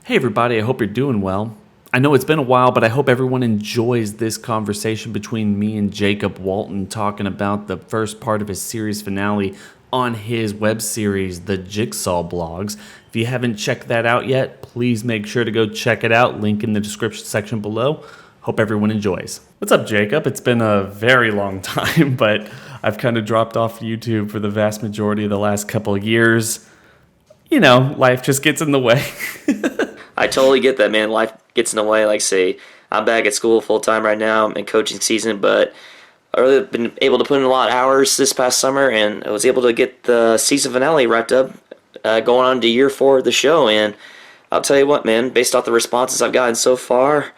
Hey everybody, I hope you're doing well. I know it's been a while, but I hope everyone enjoys this conversation between me and Jacob Walton talking about the first part of his series finale on his web series, The Jigsaw Blogs. If you haven't checked that out yet, please make sure to go check it out. Link in the description section below. Hope everyone enjoys. What's up, Jacob? It's been a very long time, but I've kind of dropped off YouTube for the vast majority of the last couple of years. You know, life just gets in the way. I totally get that, man. Life gets in the way. Like, say, I'm back at school full time right now. I'm in coaching season, but I've really been able to put in a lot of hours this past summer, and I was able to get the season finale wrapped up, going on to year 4 of the show. And I'll tell you what, man, based off the responses I've gotten so far,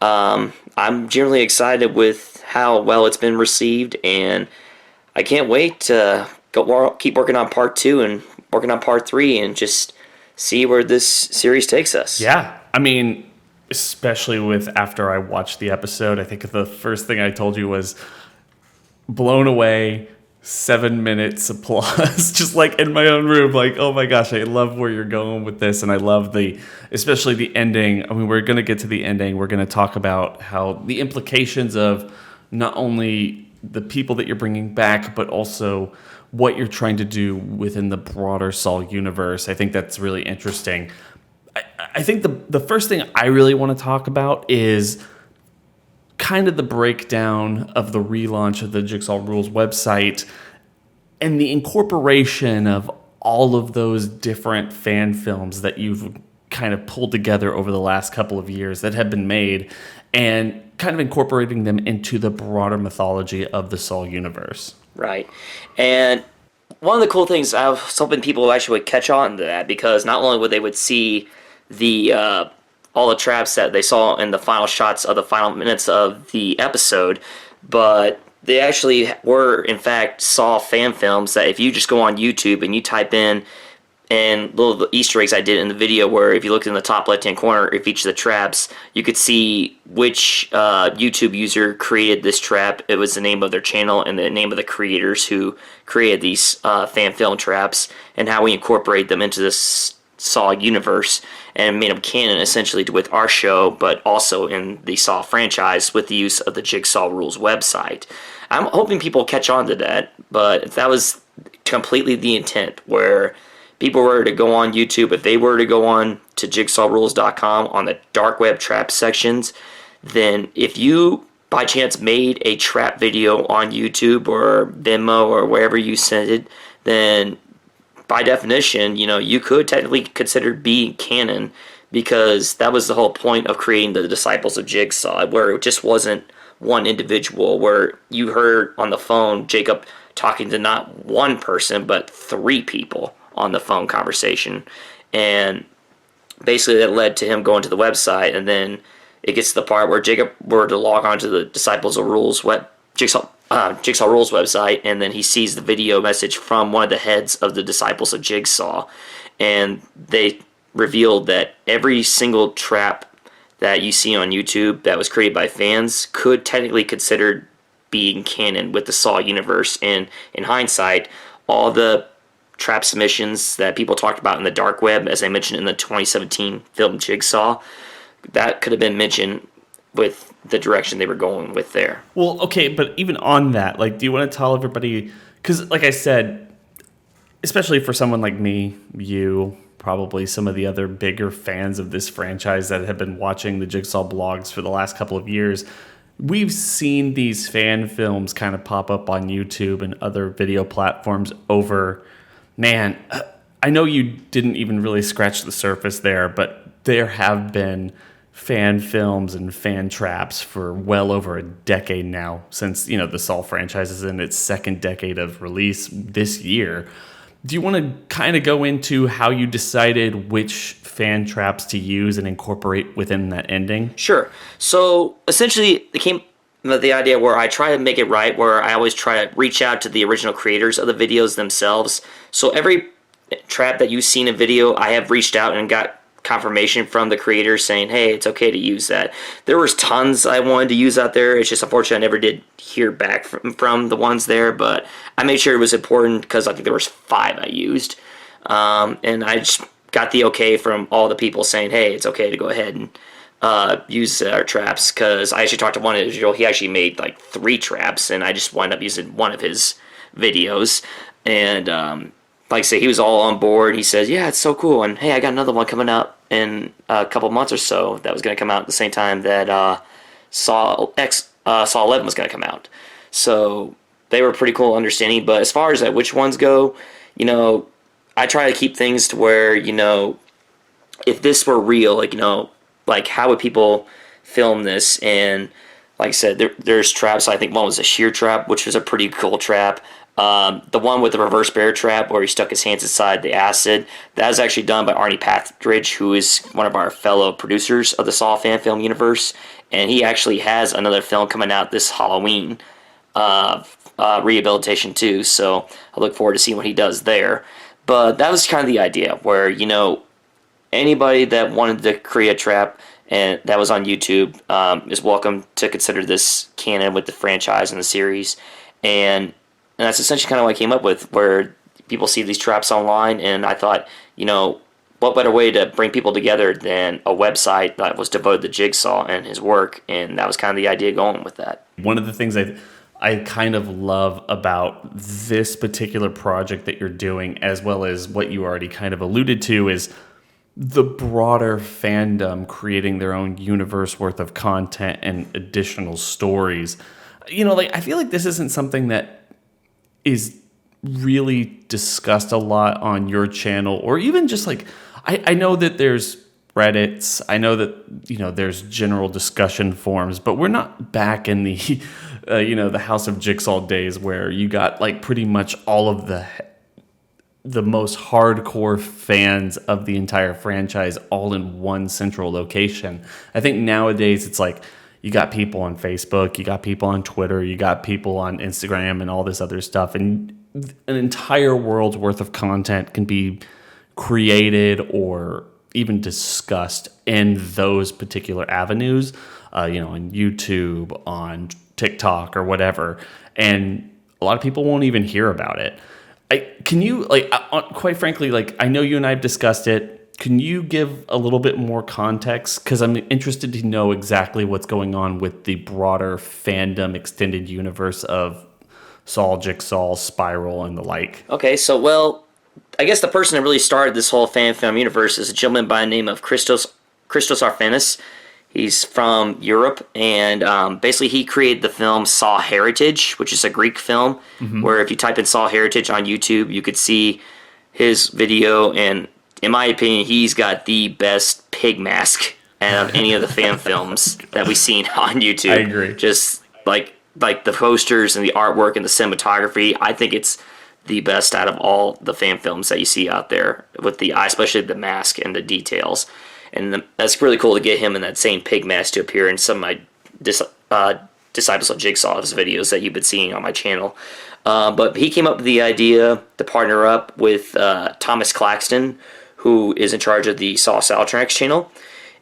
I'm generally excited with how well it's been received, and I can't wait to keep working on part 2 and working on part 3 and just see where this series takes us. Yeah. I mean, especially with after I watched the episode, I think the first thing I told you was blown away, 7 minutes applause, just like in my own room. Like, oh my gosh, I love where you're going with this. And I love especially the ending. I mean, we're going to get to the ending. We're going to talk about how the implications of not only the people that you're bringing back, but also what you're trying to do within the broader SAW universe. I think that's really interesting. I think the first thing I really want to talk about is kind of the breakdown of the relaunch of the Jigsaw Rules website and the incorporation of all of those different fan films that you've kind of pulled together over the last couple of years that have been made and kind of incorporating them into the broader mythology of the SAW universe. Right. And one of the cool things, I was hoping people actually would catch on to that, because not only would they would see the all the traps that they saw in the final shots of the final minutes of the episode, but they actually were, in fact, SAW fan films that if you just go on YouTube and you type in, and little Easter eggs I did in the video where if you looked in the top left-hand corner of each of the traps, you could see which YouTube user created this trap. It was the name of their channel and the name of the creators who created these fan film traps, and how we incorporate them into this SAW universe and made them canon essentially with our show, but also in the SAW franchise with the use of the Jigsaw Rules website. I'm hoping people catch on to that, but that was completely the intent, where people were to go on YouTube, if they were to go on to jigsawrules.com on the dark web trap sections, then if you by chance made a trap video on YouTube or Venmo or wherever you sent it, then by definition, you could technically consider being canon, because that was the whole point of creating the Disciples of Jigsaw, where it just wasn't one individual, where you heard on the phone Jacob talking to not one person, but 3 people on the phone conversation. And basically that led to him going to the website, and then it gets to the part where Jacob were to log on to the Disciples of Rules Jigsaw Rules website, and then he sees the video message from one of the heads of the Disciples of Jigsaw, and they revealed that every single trap that you see on YouTube that was created by fans could technically consider being canon with the SAW universe. And in hindsight, all the trap submissions that people talked about in the dark web, as I mentioned in the 2017 film Jigsaw, that could have been mentioned with the direction they were going with there. Well, okay, but even on that, do you want to tell everybody, because like I said, especially for someone like me, you, probably some of the other bigger fans of this franchise that have been watching the Jigsaw blogs for the last couple of years, we've seen these fan films kind of pop up on YouTube and other video platforms over. Man, I know you didn't even really scratch the surface there, but there have been fan films and fan traps for well over a decade now, since, the SAW franchise is in its 2nd decade of release this year. Do you want to kind of go into how you decided which fan traps to use and incorporate within that ending? Sure. So essentially, it came with the idea where I try to make it right, where I always try to reach out to the original creators of the videos themselves. So every trap that you see in a video, I have reached out and got confirmation from the creators saying, hey, it's okay to use that. There was tons I wanted to use out there. It's just unfortunate I never did hear back from the ones there, but I made sure it was important because I think there was 5 I used. And I just got the okay from all the people saying, hey, it's okay to go ahead and use our traps, because I actually talked to one individual. He actually made like 3 traps, and I just wound up using one of his videos. And like I say, he was all on board. He says, yeah, it's so cool. And hey, I got another one coming out in a couple months or so that was going to come out at the same time that Saw 11 was going to come out. So they were pretty cool understanding. But as far as which ones go, I try to keep things to where, if this were real, like how would people film this? And like I said, there's traps. I think one was a shear trap, which was a pretty cool trap. The one with the reverse bear trap where he stuck his hands inside the acid, that was actually done by Arnie Patridge, who is one of our fellow producers of the SAW fan film universe. And he actually has another film coming out this Halloween, Rehabilitation 2. So I look forward to seeing what he does there. But that was kind of the idea where, anybody that wanted to create a trap and that was on YouTube is welcome to consider this canon with the franchise and the series. And that's essentially kind of what I came up with, where people see these traps online, and I thought, what better way to bring people together than a website that was devoted to Jigsaw and his work, and that was kind of the idea going with that. One of the things I kind of love about this particular project that you're doing, as well as what you already kind of alluded to, is the broader fandom creating their own universe worth of content and additional stories. I feel like this isn't something that is really discussed a lot on your channel, or even just like, I know that there's Reddits, I know that, there's general discussion forums, but we're not back in the, the House of Jigsaw days where you got like pretty much all of the most hardcore fans of the entire franchise all in one central location. I think nowadays it's like you got people on Facebook, you got people on Twitter, you got people on Instagram and all this other stuff. And an entire world's worth of content can be created or even discussed in those particular avenues, on YouTube, on TikTok or whatever. And a lot of people won't even hear about it. Quite frankly, I know you and I have discussed it. Can you give a little bit more context? Because I'm interested to know exactly what's going on with the broader fandom extended universe of SAW, Jigsaw, Spiral, and the like. Okay, so, I guess the person that really started this whole fan film universe is a gentleman by the name of Christos Arphanis. He's from Europe, and basically he created the film SAW Heritage, which is a Greek film, where if you type in SAW Heritage on YouTube, you could see his video, and in my opinion, he's got the best pig mask out of any of the fan films that we've seen on YouTube. I agree. Just like the posters and the artwork and the cinematography, I think it's the best out of all the fan films that you see out there, with the especially the mask and the details. And that's really cool to get him in that same pig mask to appear in some of my Disciples of Jigsaw's videos that you've been seeing on my channel. But he came up with the idea to partner up with Thomas Claxton, who is in charge of the SAW Soundtracks channel.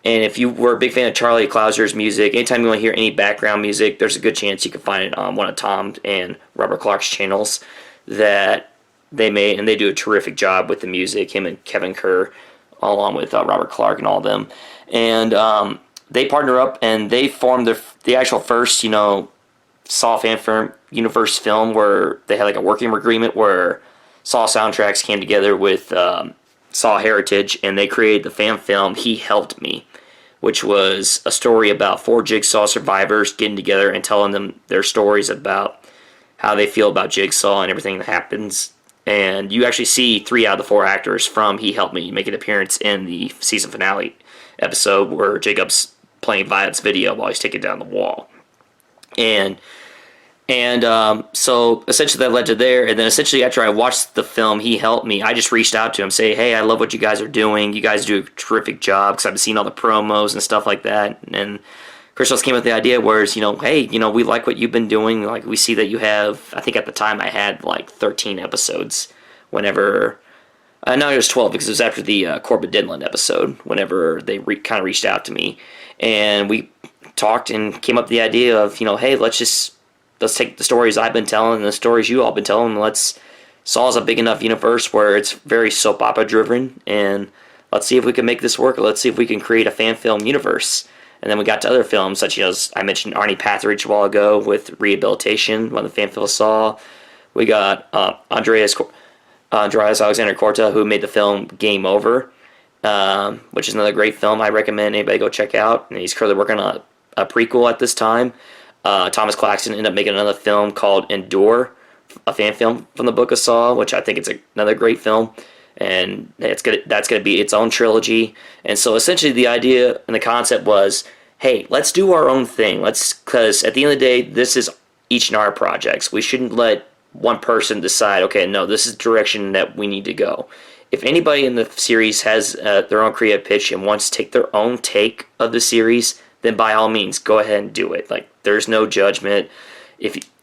And if you were a big fan of Charlie Clouser's music, anytime you want to hear any background music, there's a good chance you can find it on one of Tom and Robert Clark's channels that they made. And they do a terrific job with the music, him and Kevin Kerr, along with Robert Clark and all of them. And they partner up and they formed the actual first, SAW Fan Universe film, where they had like a working agreement where SAW Soundtracks came together with SAW Heritage, and they created the fan film He Helped Me, which was a story about 4 Jigsaw survivors getting together and telling them their stories about how they feel about Jigsaw and everything that happens. And you actually see 3 out of the 4 actors from He Helped Me make an appearance in the season finale episode where Jacob's playing Violet's video while he's taking down the wall. And so essentially that led to there. And then essentially after I watched the film He Helped Me, I just reached out to him, say, hey, I love what you guys are doing. You guys do a terrific job, because I've been seeing all the promos and stuff like that. And Christos came up with the idea where, hey, we like what you've been doing. Like, we see that you have, I think at the time I had like 13 episodes whenever, no, it was 12 because it was after the Corbett Denland episode, whenever they kind of reached out to me. And we talked and came up with the idea of, hey, let's take the stories I've been telling and the stories you all been telling. Saw's a big enough universe where it's very soap opera driven, and let's see if we can make this work. Let's see if we can create a fan film universe. And then we got to other films, such as I mentioned Arnie Pathridge a while ago with Rehabilitation, one of the fan films saw. We got Andreas Alexander Corta, who made the film Game Over, which is another great film I recommend anybody go check out. And he's currently working on a prequel at this time. Thomas Claxton ended up making another film called Endure, a fan film from the Book of Saw, which I think is another great film. And that's gonna be its own trilogy. And so essentially the idea and the concept was, hey, let's do our own thing. Because at the end of the day, this is each in our projects. We shouldn't let one person decide, okay, no, this is the direction that we need to go. If anybody in the series has their own creative pitch and wants to take their own take of the series, then by all means, go ahead and do it. Like, there's no judgment.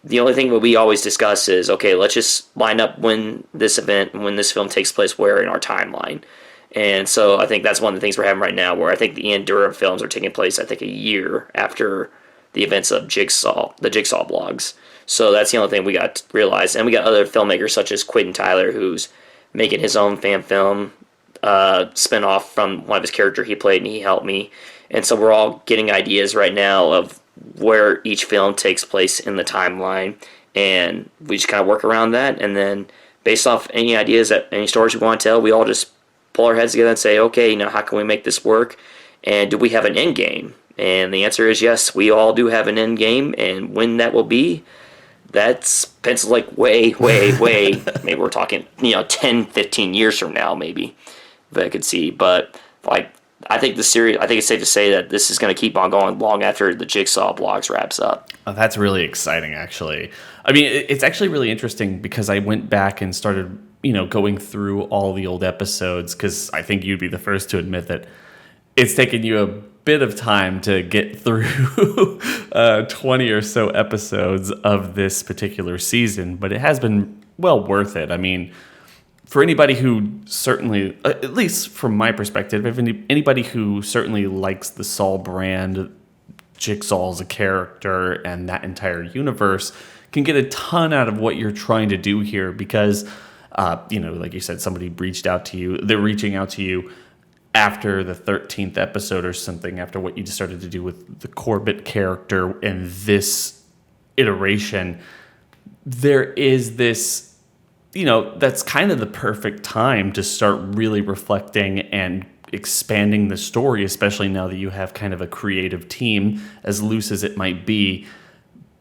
The only thing that we always discuss is, okay, let's just line up when this event, when this film takes place, where in our timeline. And so I think that's one of the things we're having right now, where I think the Endura films are taking place, I think, a year after the events of the Jigsaw Blogs. So that's the only thing we got to realize. And we got other filmmakers such as Quentin Tyler, who's making his own fan film spin-off from one of his characters he played, and he helped me. And so we're all getting ideas right now of where each film takes place in the timeline, and we just kind of work around that. And then based off any ideas, any stories we want to tell, we all just pull our heads together and say, okay, how can we make this work? And do we have an end game? And the answer is yes, we all do have an end game. And when that will be, that's penciled like way, maybe we're talking, 10, 15 years from now, maybe, if I could see. But I think it's safe to say that this is going to keep on going long after the Jigsaw Blogs wraps up. Oh, that's really exciting, actually. I mean, it's actually really interesting because I went back and started, going through all the old episodes, because I think you'd be the first to admit that it's taken you a bit of time to get through 20 or so episodes of this particular season, but it has been well worth it. I mean, for anybody who certainly, at least from my perspective, if anybody who certainly likes the Saw brand, Jigsaw as a character, and that entire universe, can get a ton out of what you're trying to do here, because, like you said, somebody reached out to you. They're reaching out to you after the 13th episode or something, after what you started to do with the Corbett character in this iteration. There is this, that's kind of the perfect time to start really reflecting and expanding the story, especially now that you have kind of a creative team, as loose as it might be,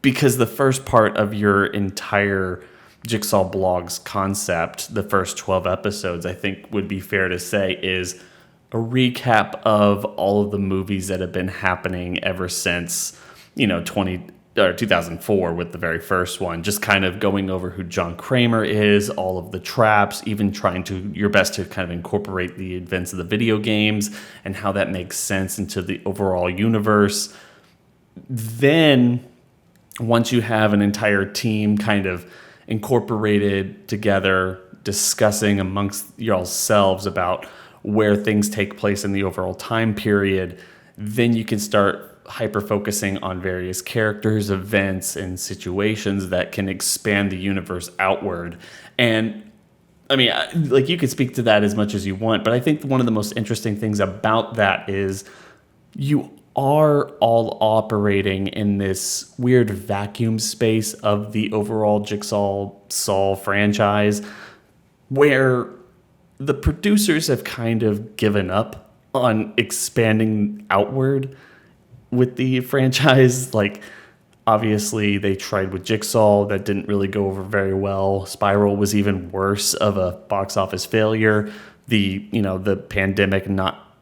because the first part of your entire Jigsaw Blogs concept, the first 12 episodes, I think would be fair to say, is a recap of all of the movies that have been happening ever since, 2004 with the very first one, just kind of going over who John Kramer is, all of the traps, even trying to your best to kind of incorporate the events of the video games and how that makes sense into the overall universe. Then once you have an entire team kind of incorporated together, discussing amongst yourselves about where things take place in the overall time period, then you can start hyper-focusing on various characters, events, and situations that can expand the universe outward. And, I mean, you can speak to that as much as you want, but I think one of the most interesting things about that is you are all operating in this weird vacuum space of the overall Jigsaw SAW franchise, where the producers have kind of given up on expanding outward with the franchise. Like, obviously they tried with Jigsaw, that didn't really go over very well. Spiral was even worse of a box office failure. The pandemic, not,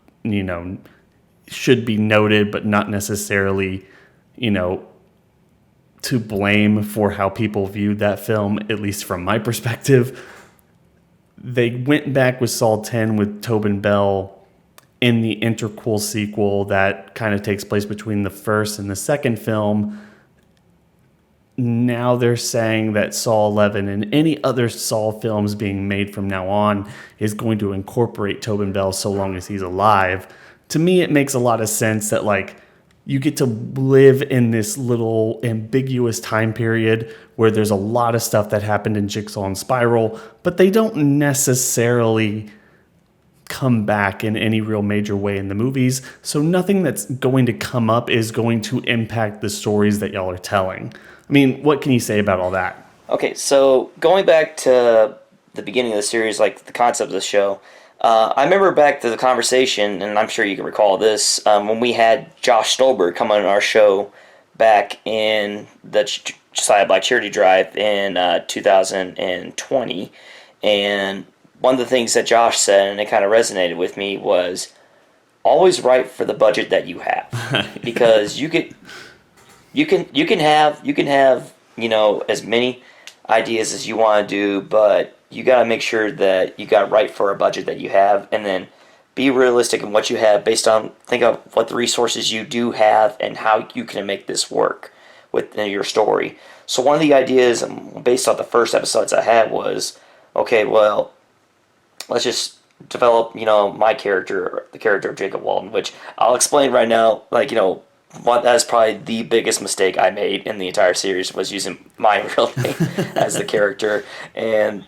should be noted, but not necessarily, to blame for how people viewed that film, at least from my perspective. They went back with Saw 10 with Tobin Bell in the interquel sequel that kind of takes place between the first and the second film. Now they're saying that Saw 11 and any other Saw films being made from now on is going to incorporate Tobin Bell so long as he's alive. To me, it makes a lot of sense that, you get to live in this little ambiguous time period where there's a lot of stuff that happened in Jigsaw and Spiral, but they don't necessarily come back in any real major way in the movies, so nothing that's going to come up is going to impact the stories that y'all are telling. I mean, what can you say about all that? Okay, so going back to the beginning of the series, like the concept of the show, I remember back to the conversation, and I'm sure you can recall this, when we had Josh Stolberg come on our show back in the Josiah Black Charity Drive in 2020, and one of the things that Josh said, and it kind of resonated with me, was always write for the budget that you have, because you can have as many ideas as you want to do, but you got to make sure that you got to write for a budget that you have, and then be realistic in what you have based on, think of what the resources you do have and how you can make this work within your story. So one of the ideas, based off the first episodes I had, was, okay, well, let's just develop, my character, the character of Jacob Walton, which I'll explain right now, that's probably the biggest mistake I made in the entire series, was using my real name as the character. And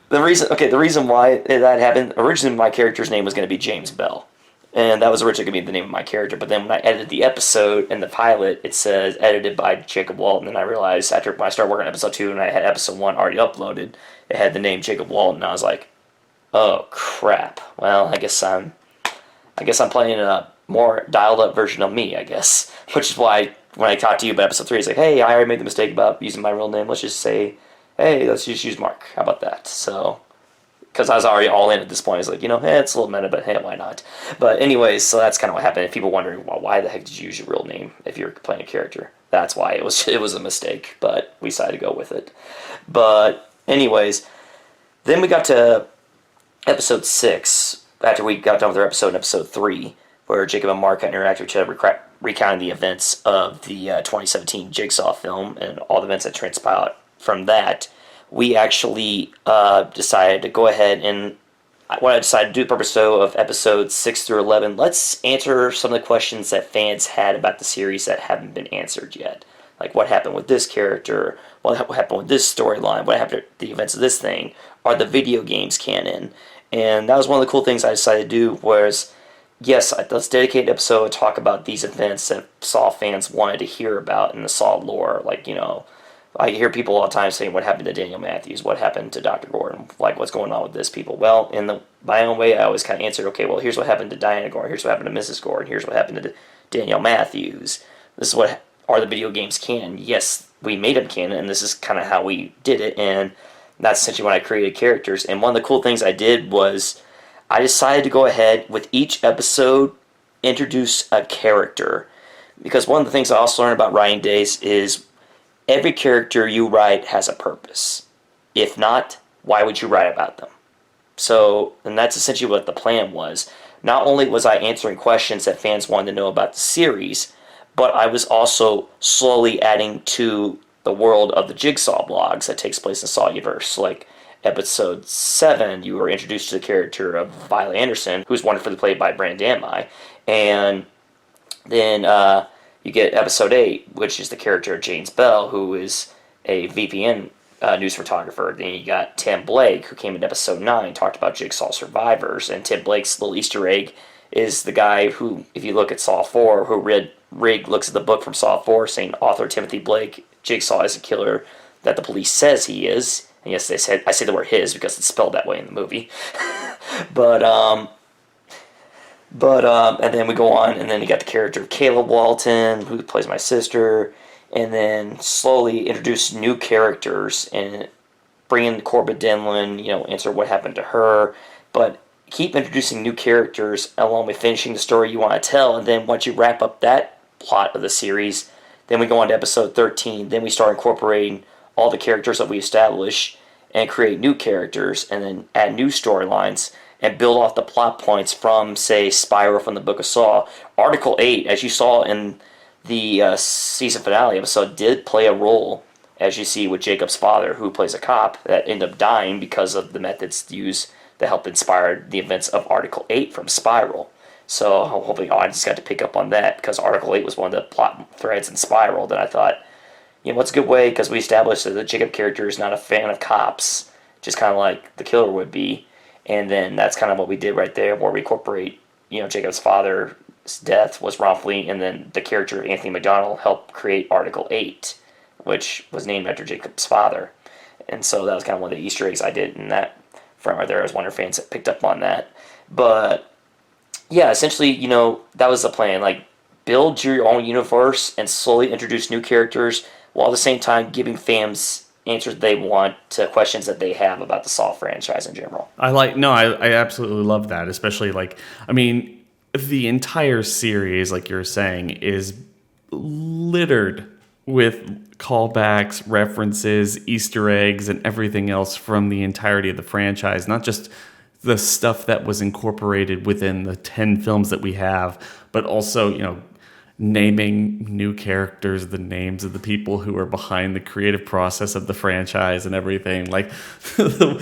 the reason why that happened, originally my character's name was going to be James Bell. And that was originally going to be the name of my character. But then when I edited the episode in the pilot, it says edited by Jacob Walton. And I realized when I started working on episode 2 and I had episode 1 already uploaded, it had the name Jacob Walton. And I was like, oh crap. Well, I guess I'm playing a more dialed up version of me, I guess. Which is why when I talked to you about episode 3, it's like, hey, I already made the mistake about using my real name. Let's just say, hey, let's just use Mark. How about that? So, because I was already all in at this point. It's like, it's a little meta, but hey, why not? But anyways, so that's kind of what happened. If people wondering, well, why the heck did you use your real name if you're playing a character? That's why it was a mistake, but we decided to go with it. But anyways, then we got to episode 6, after we got done with our episode in episode 3, where Jacob and Mark interact with each other, recounting the events of the 2017 Jigsaw film and all the events that transpired from that. We actually decided to go ahead and what I decided to do the purpose of episodes 6 through 11, let's answer some of the questions that fans had about the series that haven't been answered yet. Like, what happened with this character? What happened with this storyline? What happened to the events of this thing? Are the video games canon? And that was one of the cool things I decided to do, was, yes, let's dedicate an episode to talk about these events that SAW fans wanted to hear about in the SAW lore. I hear people all the time saying, what happened to Daniel Matthews? What happened to Dr. Gordon? What's going on with this people? Well, in my own way, I always kind of answered, okay, well, here's what happened to Diana Gordon. Here's what happened to Mrs. Gordon. Here's what happened to Daniel Matthews. This is what are the video games canon. Yes, we made them canon, and this is kind of how we did it, and that's essentially when I created characters. And one of the cool things I did was I decided to go ahead with each episode, introduce a character. Because one of the things I also learned about writing days is every character you write has a purpose. If not, why would you write about them? So, and that's essentially what the plan was. Not only was I answering questions that fans wanted to know about the series, but I was also slowly adding to the world of the Jigsaw Blogs that takes place in SAW Universe. Like episode 7, you were introduced to the character of Violet Anderson, who's wonderfully played by Brandon Damai. And then you get episode 8, which is the character of James Bell, who is a VPN news photographer. Then you got Tim Blake, who came in episode 9, talked about Jigsaw survivors. And Tim Blake's little Easter egg is the guy who, if you look at SAW 4, who Rig looks at the book from SAW 4 saying author Timothy Blake, Jigsaw is a killer that the police says he is. And yes, I say the word his because it's spelled that way in the movie. but and then we go on, and then you got the character of Caleb Walton, who plays my sister, and then slowly introduce new characters and bring in Corbett Denlin, answer what happened to her, but keep introducing new characters along with finishing the story you want to tell, and then once you wrap up that plot of the series, then we go on to episode 13, then we start incorporating all the characters that we establish and create new characters, and then add new storylines, and build off the plot points from, say, Spyro from the Book of Saw. Article 8, as you saw in the season finale episode, did play a role, as you see with Jacob's father, who plays a cop, that ended up dying because of the methods used that helped inspire the events of Article 8 from Spiral. So hopefully audience got to pick up on that, because Article 8 was one of the plot threads in Spiral that I thought, what's a good way, because we established that the Jacob character is not a fan of cops, just kind of like the killer would be. And then that's kind of what we did right there, where we incorporate, Jacob's father's death was wrongfully, and then the character Anthony McDonald helped create Article 8, which was named after Jacob's father. And so that was kind of one of the Easter eggs I did in that front right there. I was one of the fans that picked up on that. But yeah, essentially, that was the plan. Like, build your own universe and slowly introduce new characters while at the same time giving fans answers they want to questions that they have about the SAW franchise in general. I absolutely love that, especially the entire series, like you're saying, is littered with callbacks, references, Easter eggs, and everything else from the entirety of the franchise, not just the stuff that was incorporated within the 10 films that we have, but also, naming new characters, the names of the people who are behind the creative process of the franchise and everything. Like, you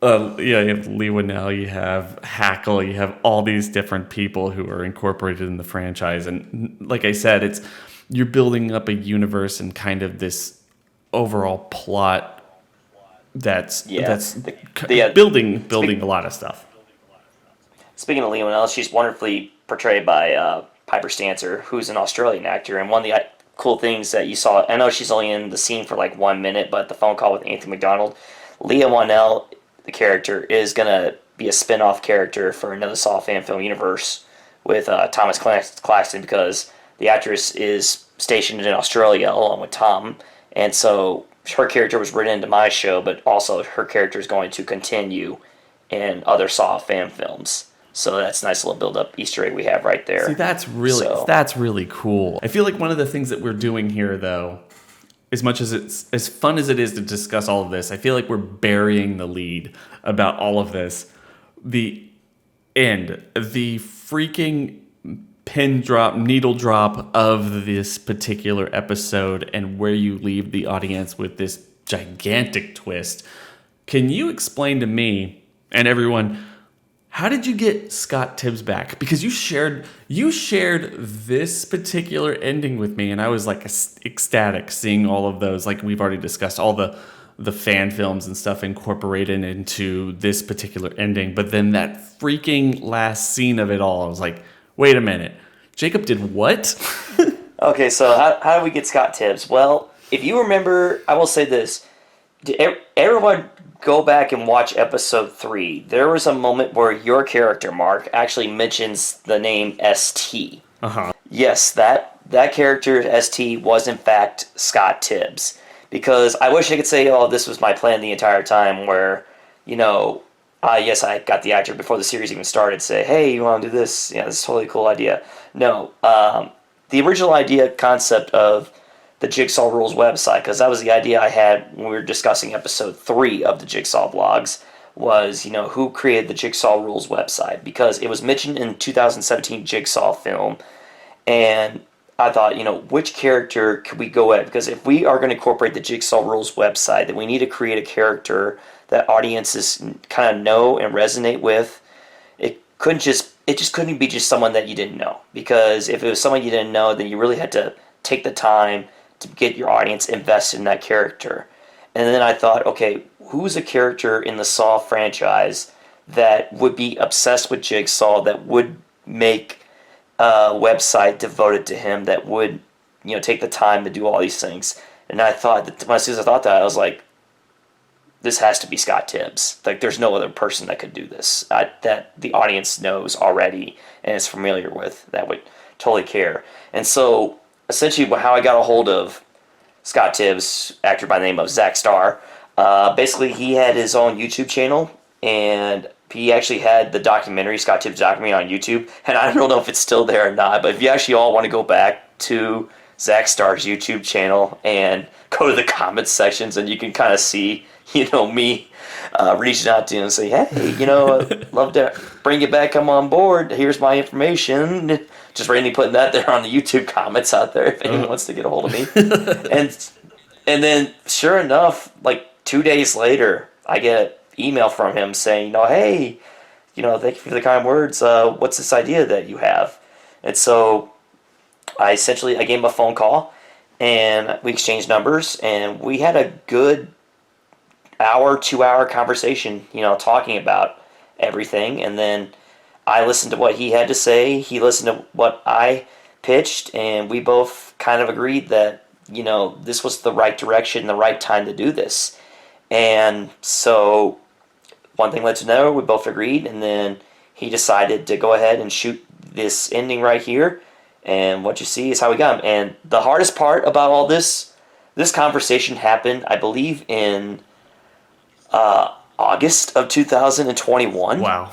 have Lee Winnell, you have Hackle, you have all these different people who are incorporated in the franchise. And like I said, you're building up a universe and kind of this overall plot that's building a lot of stuff. Speaking of Lee Winnell, she's wonderfully portrayed by Piper Stancer, who's an Australian actor. And one of the cool things that you saw, I know she's only in the scene for like 1 minute, but the phone call with Anthony McDonald, Leah Winnell, the character, is going to be a spin-off character for another SAW fan film universe with Thomas Claxton, because the actress is stationed in Australia along with Tom. And so her character was written into my show, but also her character is going to continue in other SAW fan films. So that's a nice little build-up Easter egg we have right there. See, that's really cool. I feel like one of the things that we're doing here, though, as much as it's as fun as it is to discuss all of this, I feel like we're burying the lead about all of this. The freaking needle drop of this particular episode, and where you leave the audience with this gigantic twist. Can you explain to me and everyone, how did you get Scott Tibbs back? Because you shared this particular ending with me, and I was like ecstatic seeing all of those. Like we've already discussed, all the fan films and stuff incorporated into this particular ending. But then that freaking last scene of it all, I was like, wait a minute, Jacob did what? Okay, so how do we get Scott Tibbs? Well, if you remember, I will say this. Everyone go back and watch episode 3. There was a moment where your character, Mark, actually mentions the name ST. Uh-huh. Yes, that character, ST, was in fact Scott Tibbs. Because I wish I could say, oh, this was my plan the entire time, where, yes, I got the actor before the series even started say, hey, you want to do this? Yeah, this is a totally cool idea. No, the original idea concept of the Jigsaw Rules website, because that was the idea I had when we were discussing episode 3 of the Jigsaw Blogs, was, who created the Jigsaw Rules website, because it was mentioned in 2017 Jigsaw film, and I thought, which character could we go at? Because if we are going to incorporate the Jigsaw Rules website, then we need to create a character that audiences kind of know and resonate with. It just couldn't be just someone that you didn't know, because if it was someone you didn't know, then you really had to take the time to get your audience invested in that character. And then I thought, okay, who's a character in the SAW franchise that would be obsessed with Jigsaw, that would make a website devoted to him, that would, take the time to do all these things. And I thought, as soon as I thought that, I was like, this has to be Scott Tibbs. Like, there's no other person that could do this, that the audience knows already and is familiar with, that would totally care. And so essentially how I got a hold of Scott Tibbs, actor by the name of Zach Starr, basically he had his own YouTube channel, and he actually had the documentary, Scott Tibbs documentary, on YouTube, and I don't know if it's still there or not, but if you actually all want to go back to Zach Starr's YouTube channel and go to the comments sections, and you can kind of see, me reaching out to him and say, hey, I'd love to bring you back, come on board, here's my information. Just randomly putting that there on the YouTube comments out there if anyone wants to get a hold of me. and then, sure enough, like 2 days later, I get an email from him saying, hey, thank you for the kind words. What's this idea that you have? And so I gave him a phone call, and we exchanged numbers, and we had a good 2-hour conversation, talking about everything, and then I listened to what he had to say. He listened to what I pitched, and we both kind of agreed that, this was the right direction, the right time to do this. And so one thing led to another, we both agreed, and then he decided to go ahead and shoot this ending right here. And what you see is how we got him. And the hardest part about all this conversation happened, I believe, in August of 2021. Wow.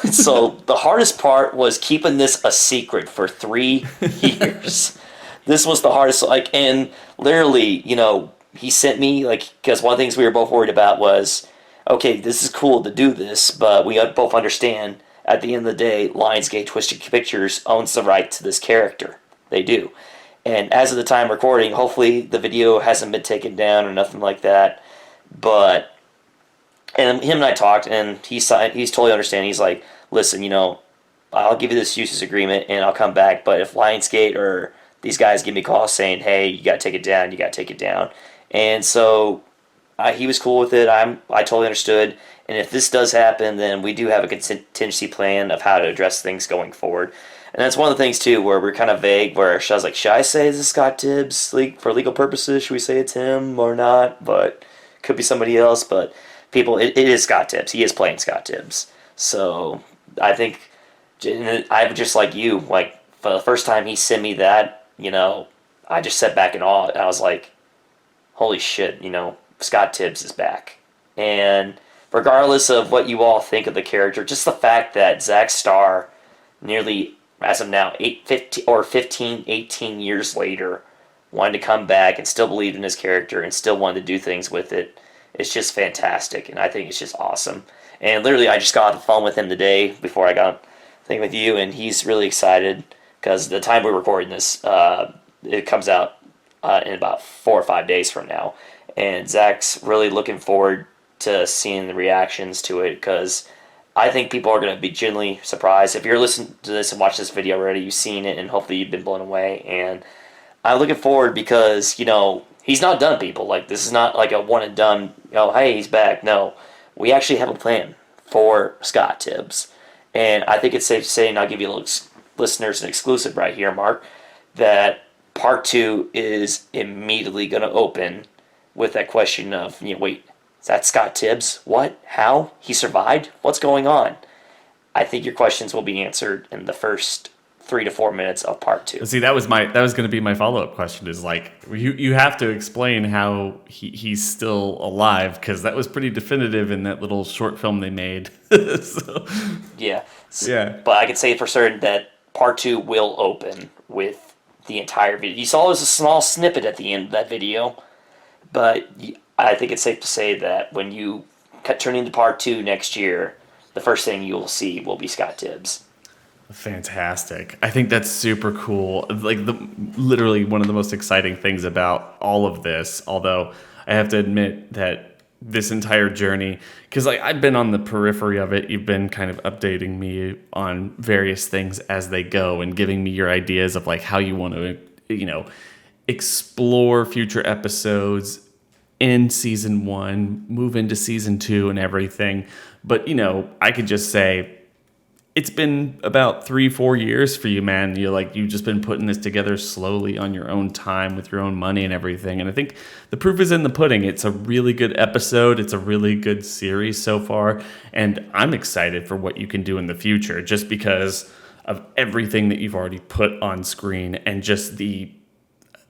So the hardest part was keeping this a secret for 3 years. This was the hardest, and literally, he sent me, because one of the things we were both worried about was, okay, this is cool to do this, but we both understand at the end of the day, Lionsgate Twisted Pictures owns the right to this character. They do. And as of the time recording, hopefully the video hasn't been taken down or nothing like that. But, and him and I talked, and he's totally understanding. He's like, listen, I'll give you this uses agreement, and I'll come back, but if Lionsgate or these guys give me calls saying, hey, you got to take it down, you got to take it down. And so he was cool with it. I totally understood. And if this does happen, then we do have a contingency plan of how to address things going forward. And that's one of the things, too, where we're kind of vague, where I was like, should I say this is Scott Tibbs for legal purposes? Should we say it's him or not? But it could be somebody else. But people, it is Scott Tibbs. He is playing Scott Tibbs. So I think I'm just like you. For the first time he sent me that, I just sat back in awe. I was like, holy shit, Scott Tibbs is back. And regardless of what you all think of the character, just the fact that Zack Starr, nearly, as of now, 15, 18 years later, wanted to come back and still believed in his character and still wanted to do things with it, it's just fantastic. And I think it's just awesome. And literally, I just got off the phone with him today before I got the thing with you, and he's really excited because the time we're recording this, it comes out in about 4 or 5 days from now. And Zach's really looking forward to seeing the reactions to it, because I think people are going to be genuinely surprised. If you're listening to this and watch this video already, you've seen it, and hopefully you've been blown away. And I'm looking forward because, he's not done, people. This is not like a one and done, hey, he's back. No, we actually have a plan for Scott Tibbs. And I think it's safe to say, and I'll give you listeners an exclusive right here, Mark, that part 2 is immediately going to open with that question of, wait, is that Scott Tibbs? What? How? He survived? What's going on? I think your questions will be answered in the first 3 to 4 minutes of part 2. See, that was going to be my follow-up question, is you have to explain how he's still alive, because that was pretty definitive in that little short film they made. So. Yeah. Yeah. But I can say for certain that part 2 will open with the entire video. You saw there was a small snippet at the end of that video, but I think it's safe to say that when you turn into part 2 next year, the first thing you'll see will be Scott Tibbs. Fantastic. I think that's super cool. Literally one of the most exciting things about all of this, although I have to admit that this entire journey, because I've been on the periphery of it, you've been kind of updating me on various things as they go and giving me your ideas of how you want to, explore future episodes in season 1, move into season 2 and everything. But, I could just say, it's been about 3-4 years for you, man. You've just been putting this together slowly on your own time with your own money and everything. And I think the proof is in the pudding. It's a really good episode. It's a really good series so far. And I'm excited for what you can do in the future, just because of everything that you've already put on screen, and just the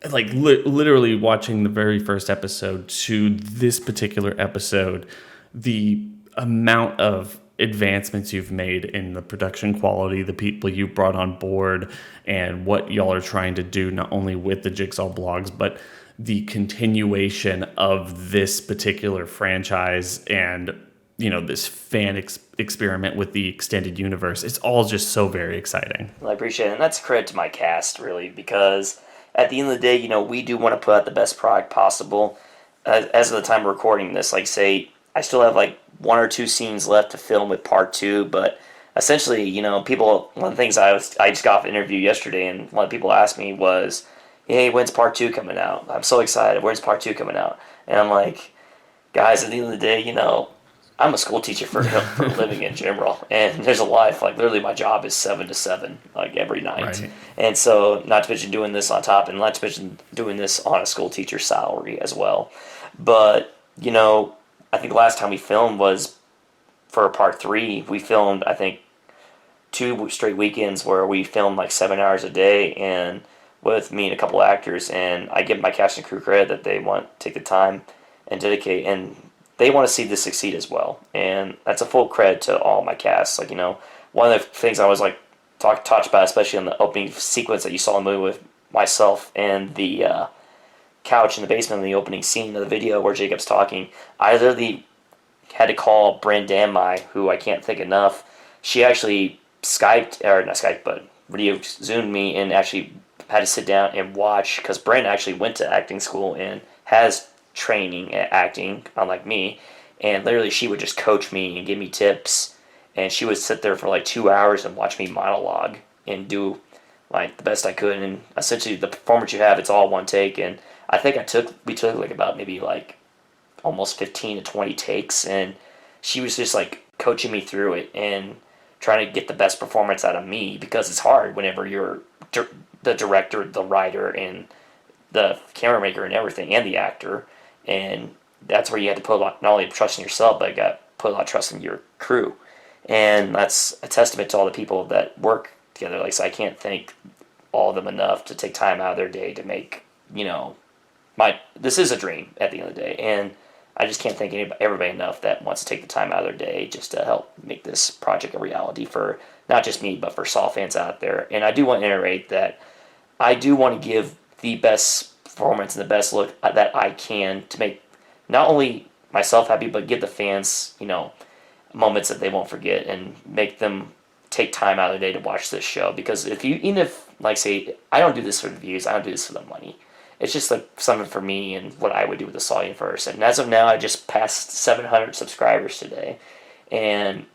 literally watching the very first episode to this particular episode, the amount of advancements you've made in the production quality, the people you brought on board, and what y'all are trying to do, not only with the Jigsaw Blogs, but the continuation of this particular franchise and, this fan experiment with the extended universe. It's all just so very exciting. Well, I appreciate it. And that's credit to my cast, really, because at the end of the day, we do want to put out the best product possible. As of the time of recording this, I still have 1 or 2 scenes left to film with part 2, but essentially, people, one of the things I just got off an interview yesterday, and one of the people asked me was, hey, when's part 2 coming out? I'm so excited. When's part 2 coming out? And I'm like, guys, at the end of the day, I'm a school teacher for a living in general, and there's a life. Like literally, my job is 7 to 7, like every night, Right. and so not to mention doing this on top, and not to mention doing this on a school teacher salary as well. But I think the last time we filmed was for part 3. We filmed, I think, 2 straight weekends where we filmed like 7 hours a day, and with me and a couple actors. And I give my cast and crew credit that they want to take the time and dedicate, and they want to see this succeed as well. And that's a full credit to all my cast. Like one of the things I was like talked about, especially in the opening sequence that you saw in the movie with myself and the couch in the basement in the opening scene of the video where Jacob's talking. I literally had to call Bryn Danmai, who I can't thank enough. She actually Skyped, or not Skyped, but video Zoomed me and actually had to sit down and watch, because Bryn actually went to acting school and has training at acting, unlike me. And literally, she would just coach me and give me tips. And she would sit there for like 2 hours and watch me monologue and do like the best I could. And essentially, the performance you have, it's all one take. And I think we took like about maybe like almost 15 to 20 takes, and she was just like coaching me through it and trying to get the best performance out of me, because it's hard whenever you're the director, the writer, and the camera maker and everything, and the actor. And that's where you had to put a lot, not only trust in yourself, but you got to put a lot of trust in your crew. And that's a testament to all the people that work together. Like, so I can't thank all of them enough to take time out of their day to make, this is a dream at the end of the day. And I just can't thank everybody enough that wants to take the time out of their day just to help make this project a reality for not just me, but for SAW fans out there. And I do want to iterate that I do want to give the best performance and the best look that I can to make not only myself happy, but give the fans, moments that they won't forget, and make them take time out of their day to watch this show. Because even if, like, say, I don't do this for the views, I don't do this for the money. It's just like something for me and what I would do with the SAW universe. And as of now, I just passed 700 subscribers today. And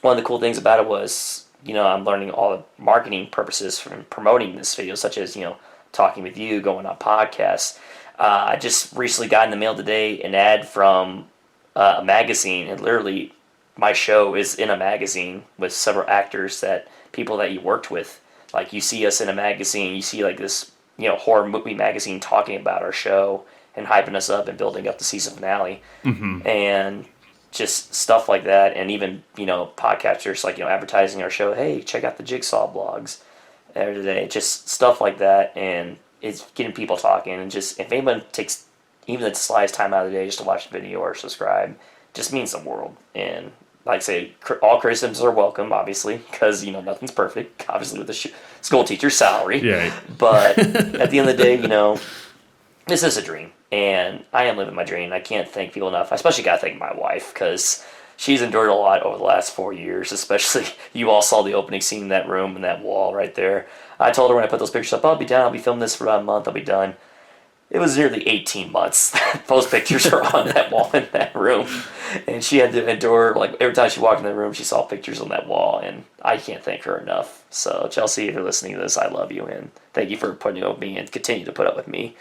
one of the cool things about it was, I'm learning all the marketing purposes from promoting this video, such as, talking with you, going on podcasts. I just recently got in the mail today an ad from a magazine, and literally my show is in a magazine with several actors, people that you worked with. Like, you see us in a magazine, you see like this, horror movie magazine talking about our show and hyping us up and building up the season finale. Mm-hmm. And just stuff like that. And even, podcasters like, advertising our show. Hey, check out the Jigsaw Blogs every day. Just stuff like that. And it's getting people talking. And just, if anyone takes even the slightest time out of the day just to watch the video or subscribe, just means the world. And like I say, all criticisms are welcome, obviously, because, nothing's perfect, obviously, with the school teacher's salary. Yeah. But at the end of the day, this is a dream, and I am living my dream. I can't thank people enough. I especially got to thank my wife, because she's endured a lot over the last 4 years, especially you all saw the opening scene in that room and that wall right there. I told her when I put those pictures up, I'll be done. I'll be filming this for about a month. I'll be done. It was nearly 18 months. Those pictures are on that wall in that room. And she had to endure, like, every time she walked in the room, she saw pictures on that wall. And I can't thank her enough. So, Chelsea, if you're listening to this, I love you. And thank you for putting up with me and continue to put up with me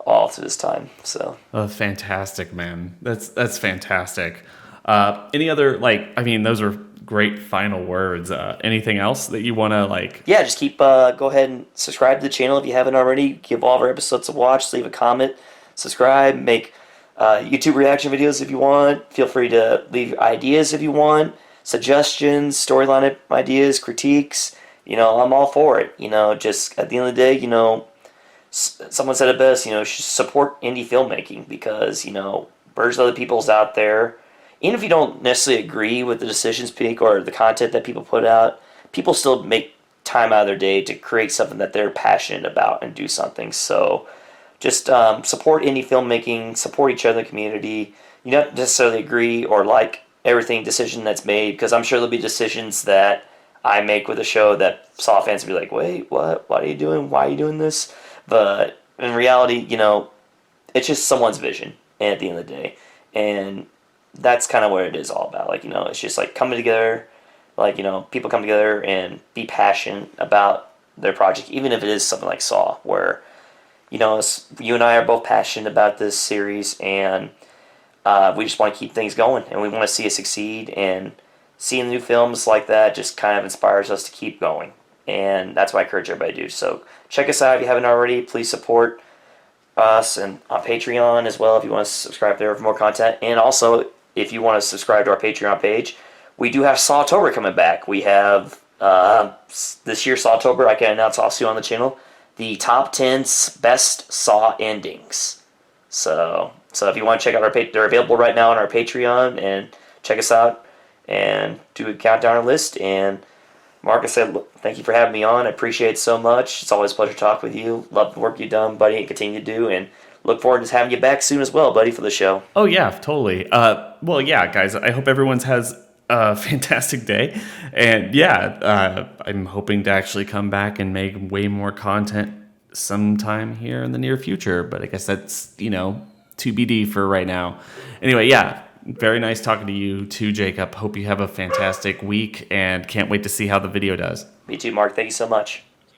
all through this time. So. Oh, fantastic, man. That's fantastic. Any other, those are great final words. Anything else that you want to, Yeah, just go ahead and subscribe to the channel if you haven't already. Give all of our episodes a watch. Leave a comment. Subscribe. Make YouTube reaction videos if you want. Feel free to leave ideas if you want. Suggestions, storyline ideas, critiques. I'm all for it. Just at the end of the day, someone said it best, support indie filmmaking, because, there's other people's out there. Even if you don't necessarily agree with the decisions make or the content that people put out, people still make time out of their day to create something that they're passionate about and do something. So just support indie filmmaking, support each other in the community. You don't necessarily agree or like everything decision that's made, because I'm sure there'll be decisions that I make with a show that SAW fans will be like, wait, what? What are you doing? Why are you doing this? But in reality, it's just someone's vision at the end of the day. And that's kind of what it is all about. It's just like coming together, people come together and be passionate about their project, even if it is something like SAW, where, you and I are both passionate about this series, and We just want to keep things going, and we want to see it succeed. And seeing new films like that just kind of inspires us to keep going. And that's what I encourage everybody to do. So check us out if you haven't already. Please support us and on Patreon as well if you want to subscribe there for more content. And also, if you want to subscribe to our Patreon page, we do have Sawtober coming back. We have this year Sawtober, I can announce also on the channel, the top 10 best Saw endings. So if you want to check out they're available right now on our Patreon, and check us out and do a countdown list. And Mark, I said, thank you for having me on. I appreciate it so much. It's always a pleasure to talk with you. Love the work you've done, buddy, and continue to do. And look forward to having you back soon as well, buddy, for the show. Oh, yeah, totally. Well, yeah, guys, I hope everyone's has a fantastic day. And yeah, I'm hoping to actually come back and make way more content sometime here in the near future. But I guess that's, TBD for right now. Anyway, yeah. Very nice talking to you too, Jacob. Hope you have a fantastic week and can't wait to see how the video does. Me too, Mark. Thank you so much.